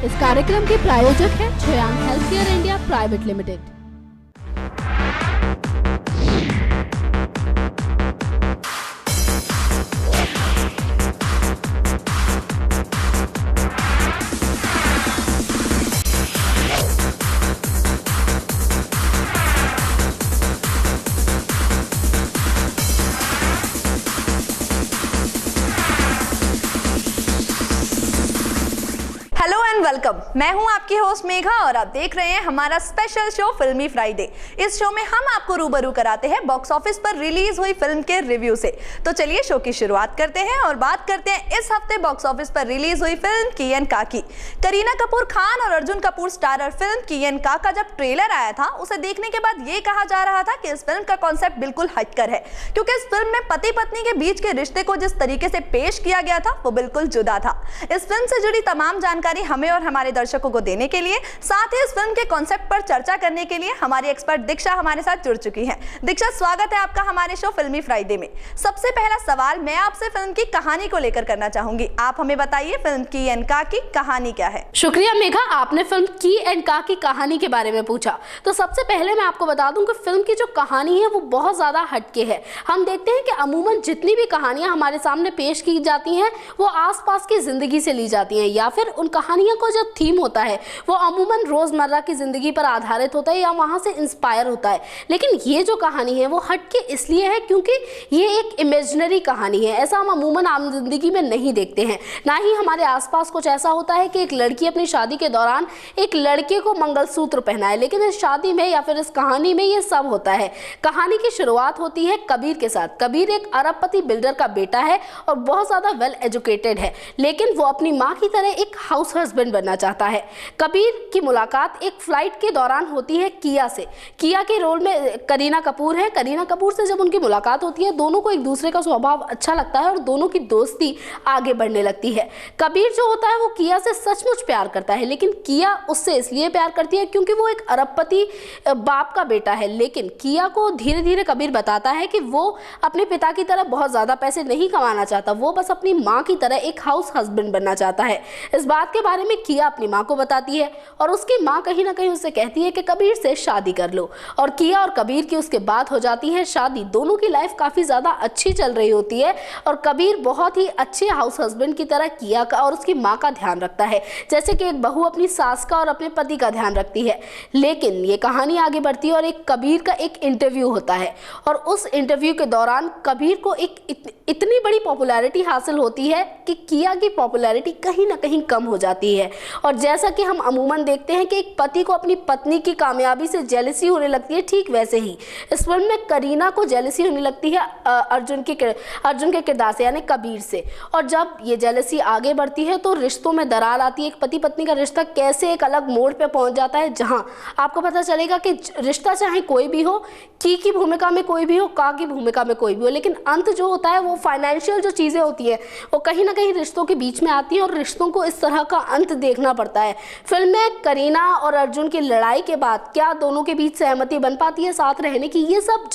इस कार्यक्रम के प्रायोजक है छयान healthcare India private limited. Hello and welcome. मैं हूं आपकी होस्ट मेघा और आप देख रहे हैं हमारा स्पेशल शो फिल्मी फ्राइडे। इस शो में हम आपको रूबरू कराते हैं बॉक्स ऑफिस पर रिलीज हुई फिल्म के रिव्यू से। तो चलिए शो की शुरुआत करते हैं और बात करते हैं इस हफ्ते बॉक्स ऑफिस पर रिलीज हुई फिल्म की एंड काकी। करीना कपूर खान और अर्जुन कपूर स्टारर फिल्म की एंड का जब ट्रेलर आया था उसे देखने के बाद ये कहा जा रहा था कि इस फिल्म का कॉन्सेप्ट बिल्कुल हटकर है, क्योंकि इस फिल्म में पति पत्नी के बीच के रिश्ते को जिस तरीके से पेश किया गया था वो बिल्कुल जुदा था। इस फिल्म से जुड़ी तमाम जानकारी हमें और हमारे दर्शकों को देने के लिए, साथ ही इस फिल्म के कॉन्सेप्ट पर चर्चा करने के लिए हमारी एक्सपर्ट दीक्षा हमारे साथ जुड़ चुकी हैं। दीक्षा, स्वागत है आपका हमारे शो फिल्मी फ्राइडे में। सबसे पहला सवाल मैं आपसे फिल्म की कहानी को लेकर करना चाहूंगी। आप हमें बताइए फिल्म की एंड का की कहानी क्या है। शुक्रिया मेघा, आपने फिल्म की एंड का की कहानी के बारे में पूछा। तो सबसे पहले मैं आपको बता दूं कि फिल्म की जो कहानी है वो बहुत ज्यादा हटके है। हम देखते हैं कि अमूमन जितनी भी कहानियां हमारे सामने पेश की जाती हैं वो आसपास की जिंदगी से ली जाती हैं, या फिर उन कहानियों को जो थीम होता है वो अमूमन रोजमर्रा की जिंदगी पर आधारित होता है या वहां से इंस्पायर होता है। लेकिन ये जो कहानी है वो हटके इसलिए है क्योंकि ये एक इमेजिनरी कहानी है। ऐसा हम अमूमन आम जिंदगी में नहीं देखते हैं, ना ही हमारे आसपास कुछ ऐसा होता है कि एक लड़की अपनी शादी के दौरान एक लड़के को मंगलसूत्र पहनाए। लेकिन इस शादी में या फिर इस कहानी में ये सब होता है। कहानी की शुरुआत होती है कबीर के साथ। कबीर एक अरबपति बिल्डर का बेटा है और बहुत ज्यादा वेल एजुकेटेड है, लेकिन वो अपनी माँ की तरह एक हाउस हस्बैंड बनना चाहता है। कबीर की मुलाकात एक फ्लाइट के दौरान होती है किया से। किया के रोल में करीना कपूर है। करीना कपूर से जब उनकी मुलाकात होती है दोनों को एक दूसरे का स्वभाव अच्छा लगता है और दोनों की दोस्ती आगे बढ़ने लगती है। कबीर जो होता है वो किया से सचमुच प्यार करता है, लेकिन किया उससे इसलिए प्यार करती है क्योंकि वो एक अरबपति बाप का बेटा है। लेकिन किया को धीरे धीरे कबीर बताता है कि वो अपने पिता की तरह बहुत ज्यादा पैसे नहीं कमाना चाहता, वो बस अपनी माँ की तरह एक हाउस हस्बैंड बनना चाहता है। इस बात के बारे में किया अपनी माँ को बताती है और उसकी माँ कहीं ना कहीं उससे कहती है कि कबीर से शादी कर लो। और किया और कबीर की उसके बाद हो जाती है शादी। दोनों की लाइफ काफी ज्यादा अच्छी चल रही होती है और कबीर बहुत ही अच्छे हाउस हस्बैंड की तरह किया का और उसकी माँ का ध्यान रखता है, जैसे कि एक बहू अपनी सास का और अपने पति का ध्यान रखती है। लेकिन ये कहानी आगे बढ़ती है और एक कबीर का एक इंटरव्यू होता है और उस इंटरव्यू के दौरान कबीर को एक इतनी बड़ी पॉपुलैरिटी हासिल होती है कि किया की पॉपुलैरिटी कहीं ना कहीं कम हो जाती है। और जैसा कि हम अमूमन देखते हैं कि एक पति को अपनी पत्नी की कामयाबी से जेलसी होने लगती है, ठीक वैसे ही इस फिल्म में करीना को जेलसी होने लगती है अर्जुन के किरदार से यानी कबीर से। और जब ये जेलसी आगे बढ़ती है तो रिश्तों में दरार आती है। एक पति पत्नी का रिश्ता कैसे एक अलग मोड़ पे पहुंच जाता है, जहां आपको पता चलेगा कि रिश्ता चाहे कोई भी हो, की भूमिका में कोई भी हो, का की भूमिका में कोई भी हो, लेकिन अंत जो होता है वो फाइनेंशियल जो चीजें होती है वो कहीं ना कहीं रिश्तों के बीच में आती है और रिश्तों को इस तरह का अंत देखना पड़ता है। फिल्म में करीना और अर्जुन की लड़ाई के बाद क्या दोनों के बीच सहमति बन पाती है साथ रहने की, ये सब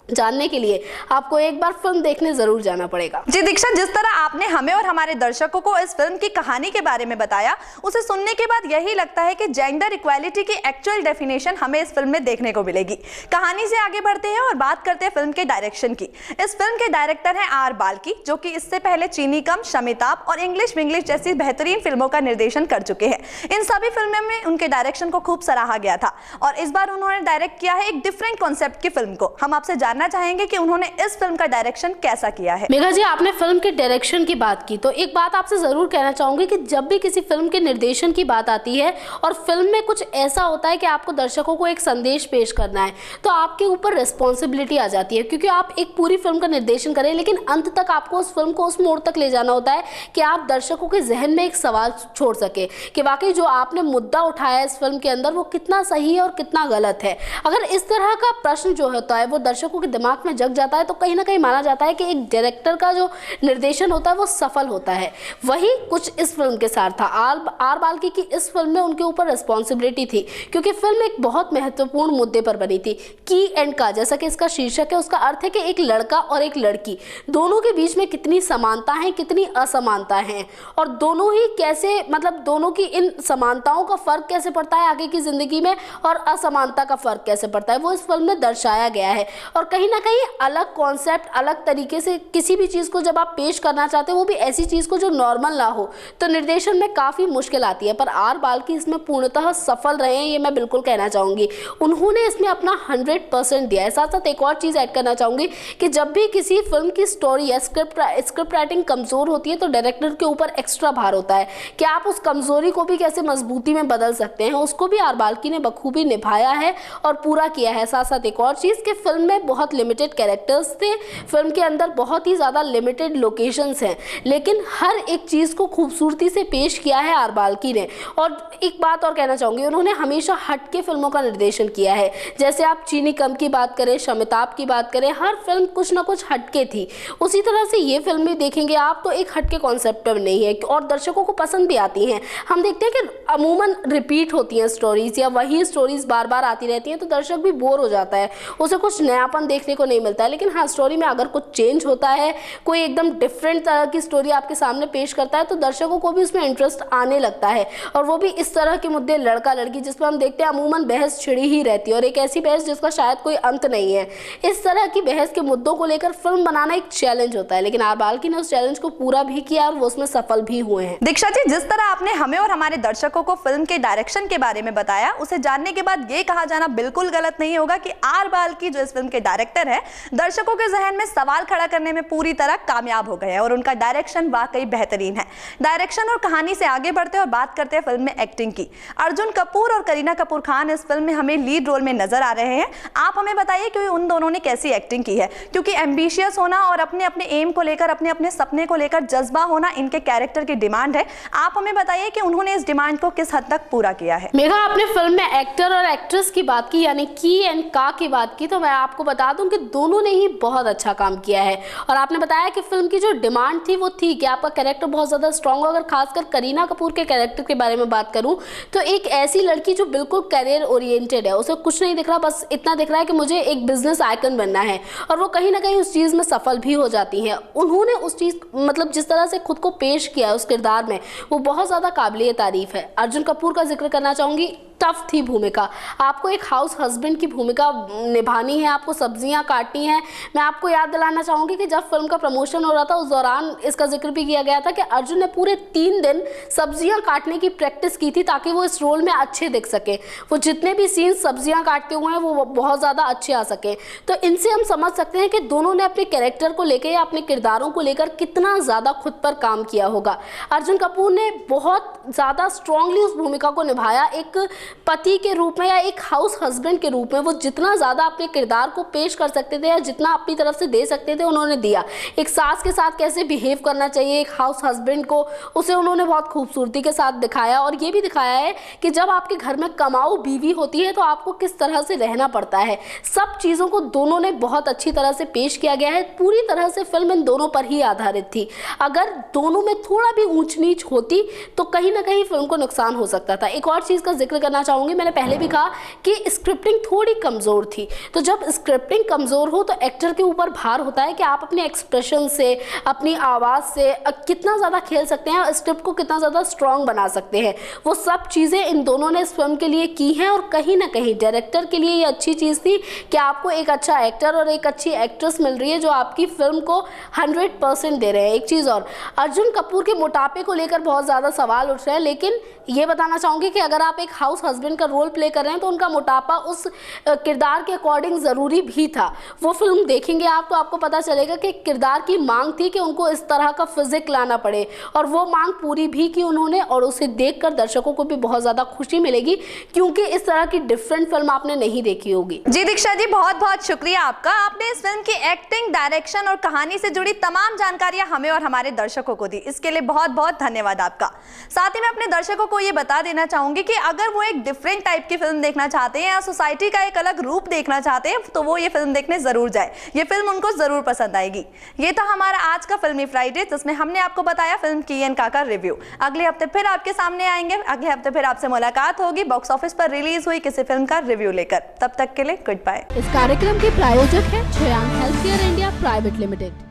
जानने के लिए आपको एक बार फिल्म देखने जरूर जाना पड़ेगा। जी दीक्षा, जिस तरह आपने हमें और हमारे दर्शकों को इस फिल्म की कहानी के बारे में बताया, उसे सुनने के बाद यही लगता है कि जेंडर इक्वालिटी की एक्चुअल डेफिनेशन हमें इस फिल्म में देखने को मिलेगी। कहानी से आगे बढ़ते हैं और बात करते हैं फिल्म के डायरेक्शन की। इस फिल्म के डायरेक्टर हैं आर बाल्की, जो कि इससे पहले चीनी कम, शमिताब और इंग्लिश विंग्लिश जैसी बेहतरीन फिल्मों का निर्देशन कर चुके हैं। इन सभी फिल्मों में उनके डायरेक्शन को खूब सराहा गया था और इस बार उन्होंने डायरेक्ट किया है एक डिफरेंट कॉन्सेप्ट की फिल्म को। हम आपसे जानना चाहेंगे कि उन्होंने इस फिल्म का डायरेक्शन कैसा किया है। मेघा जी, आपने फिल्म के डायरेक्शन की बात की तो एक बात आपसे जरूर कहना चाहूंगी कि जब भी किसी फिल्म के निर्देशन की बात आती है और फिल्म में कुछ ऐसा होता है कि आपको दर्शकों को एक संदेश पेश करना है, तो आपके ऊपर रिस्पॉन्सिबिलिटी आ जाती है, क्योंकि आप एक पूरी फिल्म का निर्देशन करें लेकिन अंत तक आपको उस फिल्म को उस मोड़ तक ले जाना होता है कि आप दर्शकों के जहन में एक सवाल छोड़ सके कि वाकई जो आपने मुद्दा उठाया इस फिल्म के अंदर वो कितना सही है और कितना गलत है। अगर इस तरह का प्रश्न जो होता है वो दर्शकों के दिमाग में जग जाता है तो कहीं ना कहीं माना जाता है कि एक डायरेक्टर का जो निर्देशन होता है वो सफल होता है। वही कुछ इस फिल्म के साथ था। आर बाल्की की इस फिल्म में उनके ऊपर रिस्पॉन्सिबिलिटी थी, क्योंकि फिल्म एक बहुत महत्वपूर्ण मुद्दे पर बनी थी। की एंड का, जैसा कि इसका शीर्षक है, उसका अर्थ है कि एक लड़का और एक लड़की दोनों के बीच में कितनी समानता है, कितनी असमानता है, और दोनों ही कैसे, मतलब दोनों की इन समानताओं का फर्क कैसे पड़ता है आगे की जिंदगी में, और असमानता का फर्क कैसे पड़ता है, वो इस फिल्म में दर्शाया गया है। और कहीं ना कहीं अलग कॉन्सेप्ट, अलग तरीके से किसी भी चीज़ को जब आप पेश करना चाहते हो, वो भी ऐसी चीज़ को जो नॉर्मल ना हो, तो निर्देशन में काफ़ी मुश्किल आती है। पर आर बाल्की इसमें पूर्णतः सफल रहे हैं, ये मैं बिल्कुल कहना चाहूँगी। उन्होंने इसमें अपना 100% दिया है। साथ साथ एक और चीज़ ऐड करना चाहूँगी कि जब भी किसी फिल्म की स्टोरी या स्क्रिप्ट राइटिंग कमज़ोर होती है तो डायरेक्टर के ऊपर एक्स्ट्रा भार होता है कि आप उस कमज़ोरी को भी कैसे मजबूती में बदल सकते हैं। उसको भी आर बाल्की ने बखूबी निभाया है और पूरा किया है। साथ साथ एक और चीज़ कि फिल्म में बहुत लिमिटेड कैरेक्टर्स थे, फिल्म के अंदर बहुत ही ज़्यादा लिमिटेड लोकेशंस हैं, लेकिन हर एक चीज़ को खूबसूरती से पेश किया है आर बाल्की ने। और एक बात और कहना चाहूँगी, उन्होंने हमेशा हटके फिल्मों का निर्देशन किया है। जैसे आप चीनी कम की बात करें, शमिताभ की बात करें, हर फिल्म कुछ ना कुछ हटके थी। उसी तरह से ये फिल्म भी देखेंगे आप तो एक हटके कॉन्सेप्ट पर नहीं है और दर्शकों को पसंद भी आती हैं। हम देखते हैं कि अमूमन रिपीट होती हैं स्टोरीज या वही स्टोरीज बार बार आती रहती हैं, तो दर्शक भी बोर हो जाता है, उसे कुछ नयापन देखने को नहीं मिलता है। लेकिन हाँ, स्टोरी में अगर कुछ चेंज होता है, कोई एकदम डिफरेंट तरह की स्टोरी आपके सामने पेश करता है, तो दर्शकों को भी उसमें इंटरेस्ट आने लगता है। और वो भी इस तरह के मुद्दे, लड़का लड़की, जिस पर हम देखते हैं अमूमन बहस छिड़ी ही रहती है, और एक ऐसी बहस जिसका शायद कोई अंत नहीं है। इस तरह की बहस के मुद्दों को लेकर फिल्म बनाना एक चैलेंज होता है, लेकिन आर बाल्की ने उस चैलेंज को पूरा भी किया और वो उसमें सफल भी हुए हैं। दीक्षा जी, जिस तरह आपने हमें और हमारे दर्शकों को फिल्म के डायरेक्शन के बारे में बताया, उसे जानने के बाद ये कहा जाना बिल्कुल गलत नहीं होगा कि आर बाल्की जो इस फिल्म के डायरेक्टर है, दर्शकों के जहन में सवाल खड़ा करने में पूरी तरह कामयाब हो गए हैं और उनका डायरेक्शन वाकई बेहतरीन है। डायरेक्शन और कहानी से आगे बढ़ते और बात करते हैं फिल्म में एक्टिंग की। अर्जुन कपूर और करीना कपूर खान इस फिल्म में हमें लीड रोल में नजर आ रहे हैं। आप हमें बताइए कि उन दोनों ने कैसी एक्टिंग की है, क्योंकि एम्बिशियस होना और अपने अपने एम को लेकर, अपने अपने सपने को लेकर जज्बा होना इनके कैरेक्टर की डिमांड है। आप हमें बताइए कि उन्होंने इस डिमांड को किस हद तक पूरा किया है। मेघा, आपने फिल्म में एक्टर और एक्ट्रेस की बात की, यानी की एंड का की बात की, तो मैं आपको बता दूं कि दोनों ने ही बहुत अच्छा काम किया है। और आपने बताया कि फिल्म की जो डिमांड थी वो थी कि आपका कैरेक्टर बहुत ज़्यादा स्ट्रॉन्ग हो। अगर खासकर करीना कपूर के कैरेक्टर के बारे में बात करूं तो एक ऐसी लड़की जो बिल्कुल करियर ओरिएंटेड है, उसे कुछ नहीं दिख रहा, बस इतना दिख रहा है कि मुझे एक बिजनेस आइकन बनना है, और वो कहीं ना कहीं उस चीज़ में सफल भी हो जाती हैं। उन्होंने उस चीज़, मतलब जिस तरह से खुद को पेश किया उस किरदार में, वो बहुत ज़्यादा काबिल तारीफ है। अर्जुन कपूर का जिक्र करना चाहूँगी। टफ थी भूमिका, आपको एक हाउस हस्बैंड की भूमिका निभानी है, आपको सब्जियां काटनी है। मैं आपको याद दिलाना चाहूँगी कि जब फिल्म का प्रमोशन हो रहा था उस दौरान इसका जिक्र भी किया गया था कि अर्जुन ने पूरे 3 दिन सब्जियां काटने की प्रैक्टिस की थी ताकि वो इस रोल में अच्छे दिख सके। वो जितने भी सीन सब्जियां काटते हुए हैं वो बहुत ज़्यादा अच्छे आ सके। तो इनसे हम समझ सकते हैं कि दोनों ने अपने कैरेक्टर को लेकर या अपने किरदारों को लेकर कितना ज़्यादा खुद पर काम किया होगा। अर्जुन कपूर ने बहुत ज़्यादा स्ट्रांगली उस भूमिका को निभाया, एक पति के रूप में या एक हाउस हस्बैंड के रूप में। वो जितना ज़्यादा अपने किरदार को पेश कर सकते थे या जितना अपनी तरफ से दे सकते थे उन्होंने दिया। एक सास के साथ कैसे बिहेव करना चाहिए एक हाउस हस्बैंड को, उसे उन्होंने बहुत खूबसूरती के साथ दिखाया। और ये भी दिखाया है कि जब आपके घर में कमाऊ बीवी होती है तो आपको किस तरह से रहना पड़ता है। सब चीज़ों को दोनों ने बहुत अच्छी तरह से पेश किया गया है। पूरी तरह से फिल्म इन दोनों पर ही आधारित थी। अगर दोनों में थोड़ा भी ऊंच नीच होती तो कहीं ना कहीं फिल्म को नुकसान हो सकता था। एक और चीज़ का जिक्र करना चाहूँगी, मैंने पहले भी कहा कि स्क्रिप्टिंग थोड़ी कमज़ोर थी। तो जब स्क्रिप्टिंग कमज़ोर हो तो एक्टर के ऊपर भार होता है कि आप अपने एक्सप्रेशन से, अपनी आवाज़ से कितना ज़्यादा खेल सकते हैं और स्क्रिप्ट को कितना ज़्यादा स्ट्रॉन्ग बना सकते हैं। वो सब चीज़ें इन दोनों ने इस फिल्म के लिए की हैं और कहीं ना कहीं डायरेक्टर के लिए ये अच्छी चीज़ थी कि आपको एक अच्छा एक्टर और एक अच्छी एक्ट्रेस मिल रही है जो आपकी फिल्म को 100% दे रहे हैं। एक चीज़ और, अर्जुन कपूर के मोटापे को लेकर बहुत ज़्यादा सवाल उठ रहे हैं, लेकिन ये बताना चाहूँगी कि अगर आप एक हाउस हस्बैंड का रोल प्ले कर रहे हैं तो उनका मोटापा उस किरदार के अकॉर्डिंग ज़रूरी भी था। वो फिल्म देखेंगे आप तो आपको पता चलेगा कि किरदार की मांग थी कि उनको इस तरह का फिजिक लाना पड़े और वो मांग पूरी भी की उन्होंने। और उसे देखकर दर्शकों को भी बहुत ज़्यादा खुशी मिलेगी क्योंकि इस तरह की डिफरेंट फिल्म आपने नहीं देखी होगी। जी दीक्षा जी, बहुत बहुत शुक्रिया आपका। आपने इस फिल्म की एक्टिंग, डायरेक्शन और कहानी से जुड़ी तमाम जानकारियां हमें और हमारे दर्शकों को दी। इसके लिए बहुत बहुत धन्यवाद आपका। साथ ही मैं अपने दर्शकों को ये बता देना चाहूंगी कि अगर वो एक एक डिफरेंट टाइप की फिल्म देखना चाहते हैं या सोसाइटी का एक अलग रूप देखना चाहते हैं तो वो ये फिल्म देखने जरूर जाए। ये फिल्म उनको जरूर पसंद आएगी। ये था हमारा आज का फिल्मी फ्राइडे, जिसमें हमने आपको बताया फिल्म की एंड का रिव्यू। अगले हफ्ते फिर आपके सामने आएंगे। अगले हफ्ते फिर आपसे मुलाकात होगी बॉक्स ऑफिस पर रिलीज हुई किसी फिल्म का रिव्यू लेकर। तब तक के लिए गुड बाय। इस कार्यक्रम के प्रायोजक है छोयांग health care India private limited.